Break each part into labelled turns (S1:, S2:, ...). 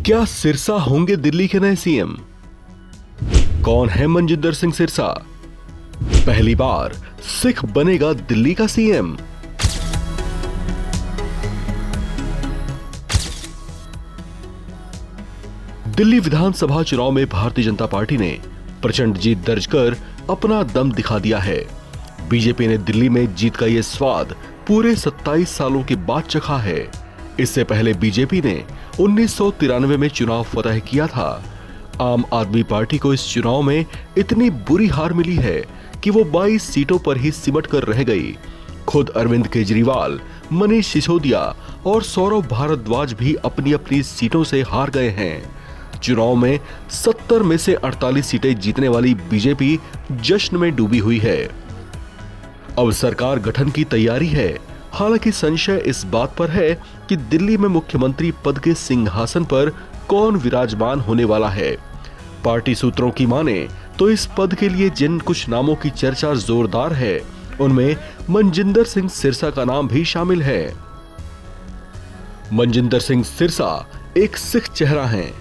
S1: क्या सिरसा होंगे दिल्ली के नए सीएम? कौन है मनजिंदर सिंह सिरसा? पहली बार सिख बनेगा दिल्ली का सीएम। दिल्ली विधानसभा चुनाव में भारतीय जनता पार्टी ने प्रचंड जीत दर्ज कर अपना दम दिखा दिया है। बीजेपी ने दिल्ली में जीत का यह स्वाद पूरे 27 सालों के बाद चखा है। इससे पहले बीजेपी ने 1993 में चुनाव फतह किया था। आम आदमी पार्टी को इस चुनाव में इतनी बुरी हार मिली है कि वो 22 सीटों पर ही सिमट कर रह गई। खुद अरविंद केजरीवाल, मनीष सिसोदिया और सौरभ भारद्वाज भी अपनी अपनी सीटों से हार गए हैं। चुनाव में 70 में से 48 सीटें जीतने वाली बीजेपी जश्न में डूबी हुई है। अब सरकार गठन की तैयारी है। हालांकि संशय इस बात पर है कि दिल्ली में मुख्यमंत्री पद के सिंहासन पर कौन विराजमान होने वाला है। पार्टी सूत्रों की माने तो इस पद के लिए जिन कुछ नामों की चर्चा जोरदार है, उनमें मनजिंदर सिंह सिरसा का नाम भी शामिल है। मनजिंदर सिंह सिरसा एक सिख चेहरा हैं।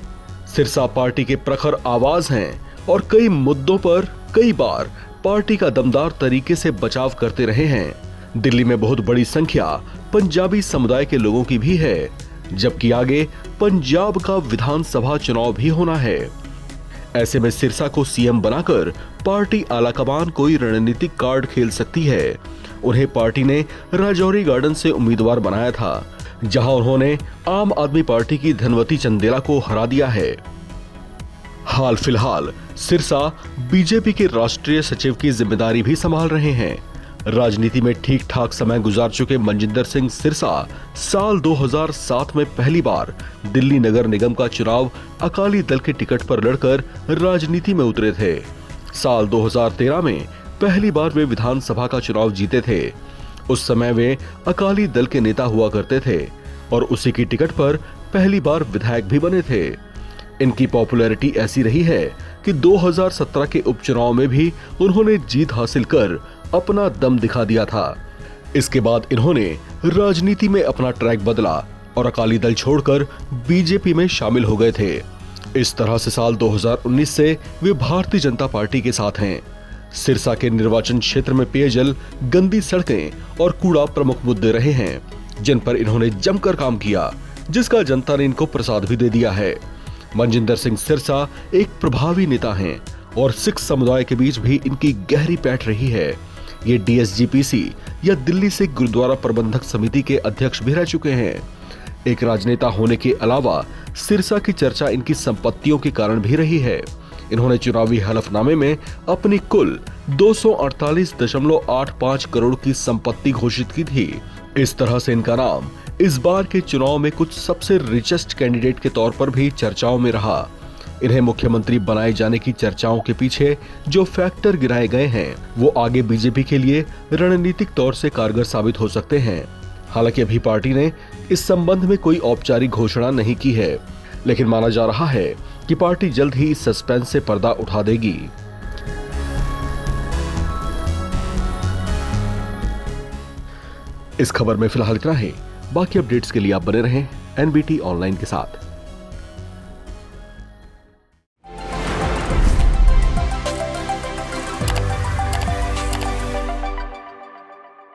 S1: सिरसा पार्टी के प्रखर आवाज हैं और कई मुद्दों पर कई बार पार्टी का दमदार तरीके से बचाव करते रहे हैं। दिल्ली में बहुत बड़ी संख्या पंजाबी समुदाय के लोगों की भी है, जबकि आगे पंजाब का विधानसभा चुनाव भी होना है। ऐसे में सिरसा को सीएम बनाकर पार्टी आलाकमान कोई रणनीतिक कार्ड खेल सकती है। उन्हें पार्टी ने राजौरी गार्डन से उम्मीदवार बनाया था, जहां उन्होंने आम आदमी पार्टी की धनवती चंदेला को हरा दिया है। हाल फिलहाल सिरसा बीजेपी के राष्ट्रीय सचिव की जिम्मेदारी भी संभाल रहे हैं। राजनीति में ठीक ठाक समय गुजार चुके मनजिंदर सिंह सिरसा साल 2007 में पहली बार दिल्ली नगर निगम का चुनाव अकाली दल के टिकट पर लड़कर राजनीति में उतरे थे। साल 2013 में पहली बार वे विधानसभा का चुनाव जीते थे। उस समय वे अकाली दल के नेता हुआ करते थे और उसी की टिकट पर पहली बार विधायक भी बने थे। इनकी पॉपुलैरिटी ऐसी रही है कि 2017 के उपचुनाव में भी उन्होंने जीत हासिल कर अपना दम दिखा दिया था। इसके बाद इन्होंने राजनीति में अपना ट्रैक बदला और अकाली दल छोड़कर बीजेपी में शामिल हो गए थे। इस तरह से साल 2019 से वे भारतीय जनता पार्टी के साथ हैं। सिरसा के निर्वाचन क्षेत्र में पेयजल, गंदी सड़कें और कूड़ा प्रमुख मुद्दे रहे हैं, जिन पर इन्होंने जमकर काम किया, जिसका जनता ने इनको प्रसाद भी दे दिया है। मनजिंदर सिंह सिरसा एक प्रभावी नेता हैं और सिख समुदाय के बीच भी इनकी गहरी पैठ रही है। ये डीएसजीपीसी या दिल्ली सिख गुरुद्वारा प्रबंधक समिति के अध्यक्ष भी रह चुके हैं। एक राजनेता होने के अलावा सिरसा की चर्चा इनकी संपत्तियों के कारण भी रही है। इन्होंने चुनावी हलफनामे में अपनी कुल 248.85 करोड़ की संपत्ति घोषित की थी। इस तरह से इनका नाम इस बार के चुनाव में कुछ सबसे रिचेस्ट कैंडिडेट के तौर पर भी चर्चाओं में रहा। इन्हें मुख्यमंत्री बनाए जाने की चर्चाओं के पीछे जो फैक्टर गिराए गए हैं, वो आगे बीजेपी के लिए रणनीतिक तौर से कारगर साबित हो सकते हैं। हालांकि अभी पार्टी ने इस संबंध में कोई औपचारिक घोषणा नहीं की है, लेकिन माना जा रहा है कि पार्टी जल्द ही इस सस्पेंस से पर्दा उठा देगी। इस खबर में फिलहाल इतना ही। बाकी अपडेट्स के लिए आप बने रहें एनबीटी ऑनलाइन के साथ।